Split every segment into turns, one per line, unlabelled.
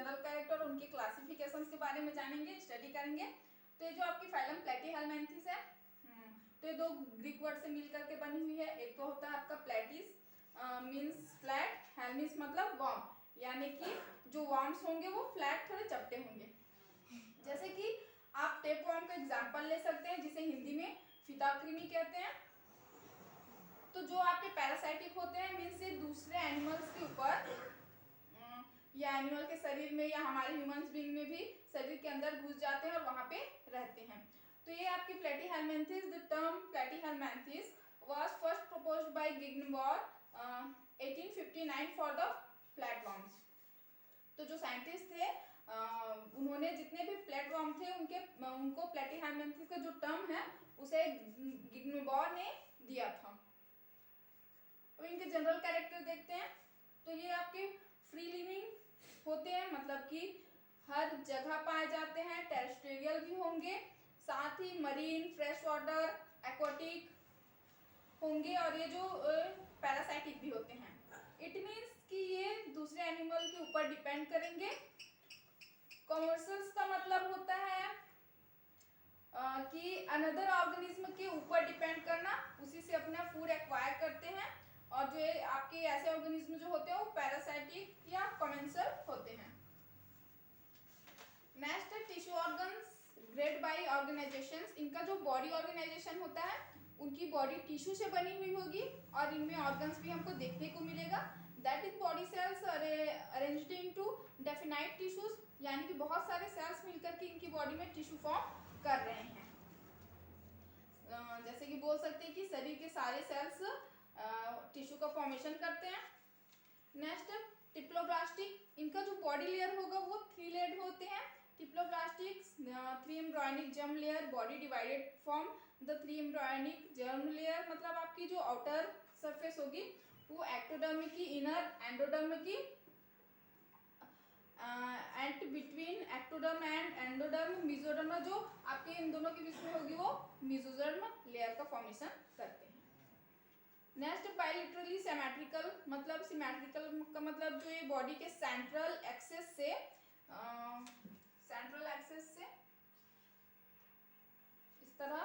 General character और उनके classifications के बारे में जानेंगे, स्टडी करेंगे। तो ये जो आपकी फाइलम प्लेटीहेलमिन्थेस है, तो ये दो ग्रीक वर्ड से मिलकर के बनी हुई है। एक तो होता है आपका प्लेटिस मीन्स फ्लैट, हेलमिस मतलब वर्म, यानी कि जो वर्म्स होंगे वो फ्लैट थोड़े चपटे होंगे। जैसे कि आप टेप वर्म का एग्जांपल ले सकते हैं, जिसे हिंदी में फिताकृमि कहते हैं। तो जो आपके पैरासाइटिक होते हैं मीन्स ये दूसरे एनिमल्स के ऊपर या एनिमल के शरीर में या हमारे ह्यूमंस बीइंग में भी शरीर के अंदर घुस जाते हैं और वहां पे रहते हैं। तो ये आपकी platyhelminthes, the term platyhelminthes was first proposed by Gegenbaur 1859 for the flatworms. तो जो साइंटिस्ट थे उन्होंने जितने भी प्लेटवर्म थे उनको प्लेटीहेलमिन्थेस का जो टर्म है उसे गिग्नबॉर ने दिया था। अब इनके जनरल कैरेक्टर देखते हैं। तो ये आपके फ्री लिविंग होते हैं, मतलब कि हर जगह पाए जाते हैं, टेरेस्ट्रियल भी होंगे, साथ ही मरीन, फ्रेश वाटर, एक्वाटिक होंगे, और ये जो पैरासाइटिक भी होते हैं। इट मीन्स कि ये दूसरे एनिमल के ऊपर डिपेंड करेंगे। कमर्शियल्स का मतलब होता है कि अनदर ऑर्गेनिज्म के ऊपर डिपेंड करना, उसी से अपना फूड एक्वायर करते हैं। और जो आपके ऐसे ऑर्गेनिज्म जो होते हैं वो पैरासाइटिक या कमेंसल होते हैं। नेक्स्ट है tissue organs grade by organisations. इनका जो बॉडी ऑर्गेनाइजेशन होता है उनकी बॉडी टिश्यू से बनी हुई होगी और इनमें ऑर्गन्स भी हमको देखने को मिलेगा। That is body cells arranged into definite tissues, यानी कि बहुत सारे सेल्स मिलकर के इनकी बॉडी में टिश्यू फॉर्म कर रहे हैं। जैसे कि बोल सकते हैं कि शरीर के सारे सेल्स टिश्यू का फॉर्मेशन करते हैं। नेक्स्ट टिप्लोब्लास्टिक, इनका जो बॉडी लेयर होगा वो 3 लेयर्ड होते हैं। टिप्लोब्लास्टिक 3 embryonic germ layer body divided from the 3 embryonic germ layer, मतलब आपकी जो आउटर सरफेस होगी वो एक्टोडर्म की, इनर एंडोडर्म की, and between ectoderm and endoderm mesoderm, जो आपके इन दोनों के बीच में होगी वो मेसोडर्म लेयर का फॉर्मेशन करते हैं। नेक्स्ट बायलैटरली सिमेट्रिकल, मतलब सिमेट्रिकल का मतलब जो ये बॉडी के सेंट्रल एक्सेस से इस तरह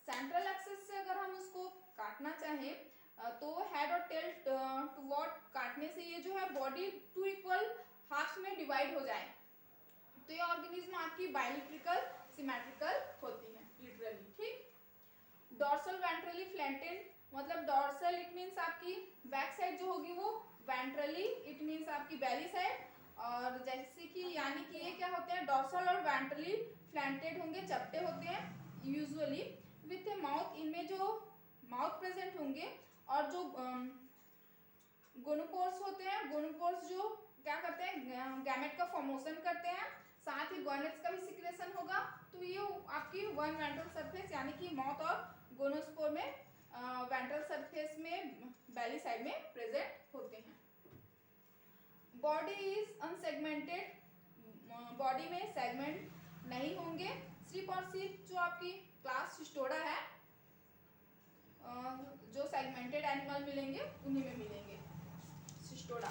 सेंट्रल एक्सेस से अगर हम उसको काटना चाहें तो हेड और टेल टुवर्ड काटने से ये जो है बॉडी 2 इक्वल हाफ में डिवाइड हो जाए, तो ये ऑर्गेनिज्म आपकी बायलैटरल सिमेट्रिकल होती है लिटरली। ठीक। डॉर्सल वेंट्रली फ्लैंटेड, मतलब डॉर्सल इट मीन्स आपकी बैक साइड जो होगी वो, वेंट्रली इट मीन्स आपकी बेली साइड, और जैसे कि यानी कि ये क्या होते हैं डॉर्सल और वेंट्रली फ्लैंटेड होंगे, चपटे होते हैं यूजुअली विथ ए माउथ, इनमें जो माउथ प्रेजेंट होंगे, और जो गोनोपोर्स होते हैं, गोनोपोर्स जो क्या करते हैं गैमेट का फॉर्मेशन करते हैं, साथ ही गॉनेट्स का भी सिक्रेशन होगा। तो ये आपकी वन वेंट्रल सरफेस यानी कि माउथ और गोनोस्पोर में वेंट्रल सरफेस में बेली साइड में प्रेजेंट होते हैं। बॉडी इज अनसेगमेंटेड, बॉडी में सेगमेंट नहीं होंगे। स्ट्रिप और सीप जो आपकी क्लास सिस्टोडा है, जो सेगमेंटेड एनिमल मिलेंगे उन्हीं में मिलेंगे सिस्टोडा।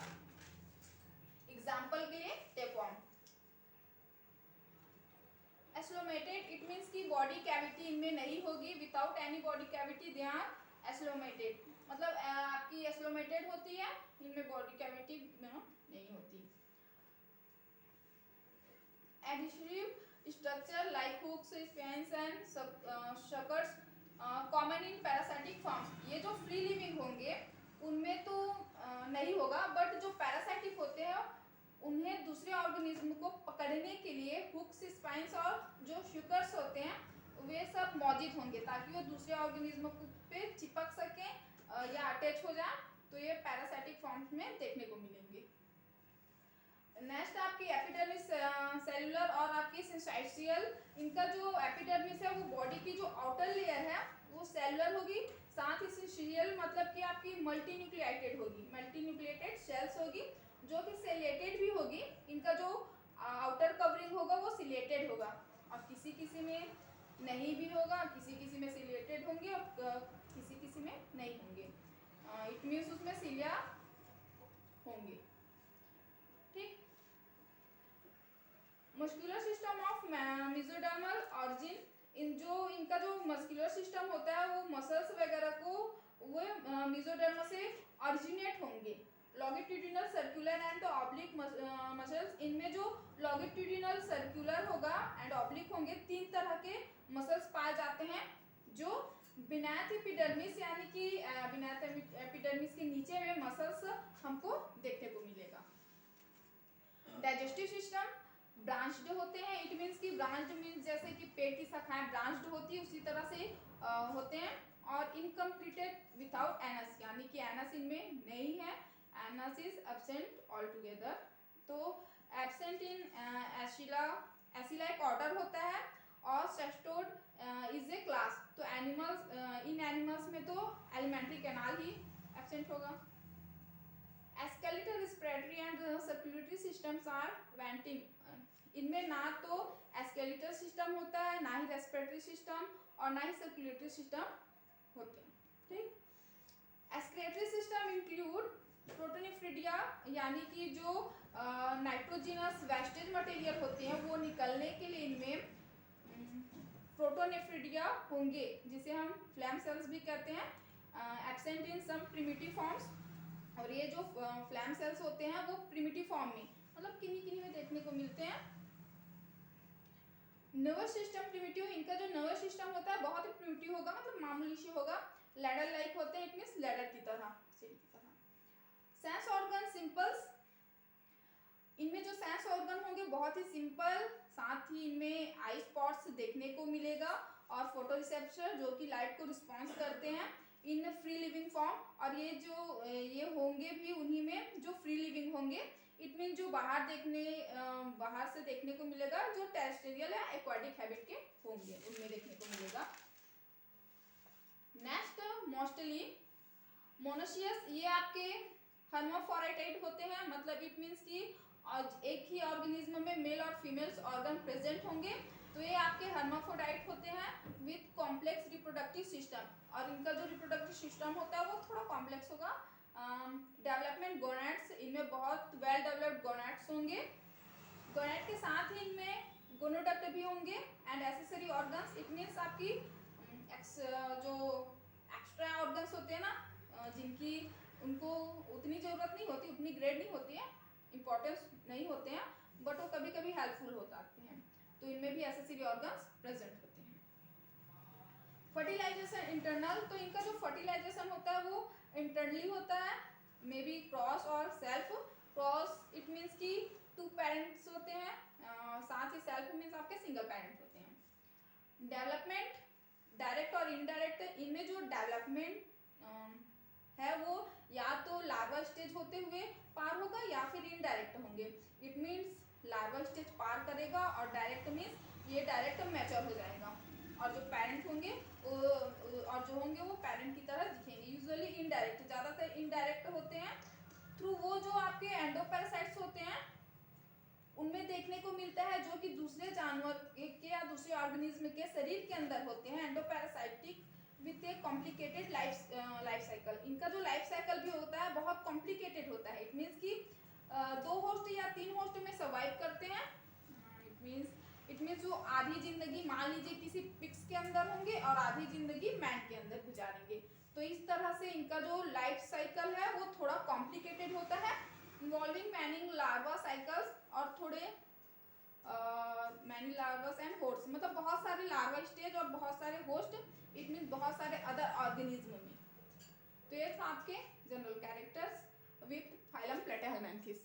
एग्जाम्पल के लिए टेपवर्म। एस्लोमेटेड इट मीन्स की बॉडी कैविटी इनमें नहीं होगी, without any body cavity they are acoelomated, मतलब आपकी एस्लोमेटेड होती है, इनमें बॉडी कैविटी नहीं होती। Adhesive structure like hooks, spines and suckers common in parasitic forms. ये जो फ्री लिविंग होंगे उनमें तो नहीं होगा, बट जो पैरासाइटिक होते हैं उन्हें दूसरे ऑर्गेनिज्म को पकड़ने के लिए हुक्स, स्पाइन्स और जो शकर्स होते हैं वे सब मौजूद होंगे, ताकि वो दूसरे ऑर्गेनिज्म पे चिपक सके या अटैच हो जाए। तो ये पैरासाइटिक फॉर्म्स में देखने को मिलेंगे। नेक्स्ट आपकी एपिडर्मिस सेलुलर और आपकी सिंसाइशियल, इनका जो एपिडर्मिस है वो बॉडी की जो आउटर लेयर है वो सेलुलर होगी, साथ ही सिंसाइशियल मतलब कि आपकी मल्टीन्यूक्लिएटेड होगी, मल्टीन्यूक्लिएटेड सेल्स होगी जो कि सिलेटेड भी होगी। इनका जो आउटर कवरिंग होगा वो सिलेटेड होगा, और किसी किसी में नहीं भी होगा, किसी किसी में सिलेटेड होंगे और किसी किसी में नहीं होंगे। इट मीन्स उसमें सिलिया होंगे। ठीक। Muscular system of mesodermal origin, इनका जो मस्कुलर सिस्टम होता है वो मसल्स वगैरह को वो मेसोडर्म से ऑरिजिनेट होंगे। Longitudinal, circular and oblique muscles, इनमें जो लॉन्गिट्यूडिनल, सर्कुलर होगा एंड ऑब्लिक होंगे, 3 तरह के मसल्स पाए जाते हैं जो बिनाथ एपिडर्मिस यानी कि बिनाथ एपिडर्मिस के नीचे में मसल्स हमको देखने को मिलेगा। डाइजेस्टिव सिस्टम ब्रांच्ड होते हैं, इट मीन्स कि ब्रांच्ड मीन्स जैसे कि पेट की शाखाएं ब्रांच्ड होती है उसी तरह से होते हैं। और इनकम्प्लीटेड विदाउट एनस, यानी कि एनस इनमें नहीं है, anus is absent all together. तो एब्सेंट इन एसिला एक ऑर्डर होता है और सेस्टोड इज ए क्लास। तो एनिमल्स, इन एनिमल्स में तो एलिमेंट्री कैनाल ही एब्सेंट होगा। Skeletal, respiratory and circulatory systems are wanting, इनमें ना तो स्केलेटल सिस्टम होता है, ना ही रेस्पिरेटरी सिस्टम और ना ही सर्कुलेटरी सिस्टम होते हैं। ठीक, एक्सक्रीटरी सिस्टम इंक्लूड प्रोटोनेफ्रिडिया, यानी कि जो नाइट्रोजिनस वेस्टेज मटेरियल होते हैं वो निकलने के लिए इनमें प्रोटोनेफ्रिडिया होंगे, जिसे हम फ्लैम सेल्स भी कहते हैं, absent in some primitive forms. और ये जो फ्लैम सेल्स होते हैं वो प्रिमिटिव फॉर्म में, मतलब किन्हीं में देखने को मिलते हैं। नर्वस सिस्टम प्रिमिटिव, इनका जो नर्वस सिस्टम होता है बहुत ही प्रिमिटिव होगा, मतलब मामूली सी होगा, लैडर लाइक होते हैं, इट मींस लैडर की तरह, सीढ़ी की तरह। सेंस ऑर्गन सिंपल्स, इनमें जो सेंस ऑर्गन होंगे बहुत ही सिंपल, साथ ही इनमें आई स्पॉट्स देखने को मिलेगा और फोटो रिसेप्टर जो कि लाइट को रिस्पॉन्स करते हैं इन फ्री लिविंग फॉर्म। और ये होंगे भी उन्हीं में जो फ्री लिविंग होंगे, इट मीन जो बाहर से देखने को मिलेगा, जो टेरेस्ट्रियल या एक्वाटिक हैबिट के होंगे उनमें देखने को मिलेगा। नेक्स्ट मोस्टली मोनोसियस, ये आपके हर्माफ्रोडाइट होते हैं, मतलब इट मीन्स कि एक ही ऑर्गेनिज्म में मेल और फीमेल्स ऑर्गन प्रेजेंट होंगे, तो ये आपके हर्माफ्रोडाइट होते हैं विथ कॉम्प्लेक्स रिप्रोडक्टिव सिस्टम। और इनका जो रिप्रोडक्टिव सिस्टम होता है वो थोड़ा कॉम्प्लेक्स होगा। डेवलपमेंट गोनैड्स, इनमें बहुत वेल डेवलप्ड गोनैड्स होंगे, गोनैड के साथ ही इनमें गोनोडक्ट भी होंगे and accessory organs, it means आपकी जो एक्स्ट्रा ऑर्गन्स होते हैं ना, जिनकी उनको उतनी ज़रूरत नहीं होती, उतनी ग्रेड नहीं होती है, इंपॉर्टेंस नहीं होते हैं, बट वो कभी कभी हेल्पफुल हो जाते हैं, तो इनमें भी एसेसरी ऑर्गन्स प्रेजेंट होते हैं। फर्टिलाइजेशन इंटरनल, तो इनका जो फर्टिलाइजेशन होता है वो इंटरनली होता है, मे बी क्रॉस और सेल्फ। क्रॉस इट मीन्स कि 2 पेरेंट्स होते हैं, साथ ही सेल्फ मीन्स आपके सिंगल पेरेंट होते हैं। डेवलपमेंट डायरेक्ट और इनडायरेक्ट, इनमें जो डेवलपमेंट है वो या तो लार्वा स्टेज होते हुए पार होगा या फिर इनडायरेक्ट होंगे। इट मीन्स लार्वा स्टेज पार करेगा और डायरेक्ट मीन्स ये डायरेक्ट मैच्योर हो जाएगा, और जो पेरेंट होंगे वो पेरेंट की तरह दिखेंगे। यूजुअली इनडायरेक्ट, ज़्यादातर इनडायरेक्ट होते हैं, थ्रू वो जो आपके एंडोपैरासाइट्स होते हैं उनमें देखने को मिलता है, जो कि दूसरे जानवर के या दूसरे ऑर्गेनिज्म के शरीर के अंदर होते हैं, endoparasitic with A complicated life cycle. इनका जो लाइफ साइकिल भी होता है बहुत कॉम्प्लिकेटेड होता है, इट मीन्स कि 2 होस्ट या 3 होस्ट में सर्वाइव करते हैं। इट मीन्स वो आधी जिंदगी मान लीजिए किसी पिग्स के अंदर होंगे और आधी जिंदगी मैन के अंदर गुजारेंगे, तो इस तरह से इनका जो लाइफ साइकिल है वो थोड़ा कॉम्प्लिकेटेड होता है, इन्वॉल्विंग मैनी लार्वा साइकिल्स और थोड़े मैनी लार्वास एंड होस्ट, मतलब बहुत सारे लार्वा स्टेज और बहुत सारे होस्ट, इट मीन्स बहुत सारे अदर ऑर्गेनिज्म में। तो ये था आपके जनरल कैरेक्टर्स विथ फाइलम प्लैटीहेलमिन्थेस।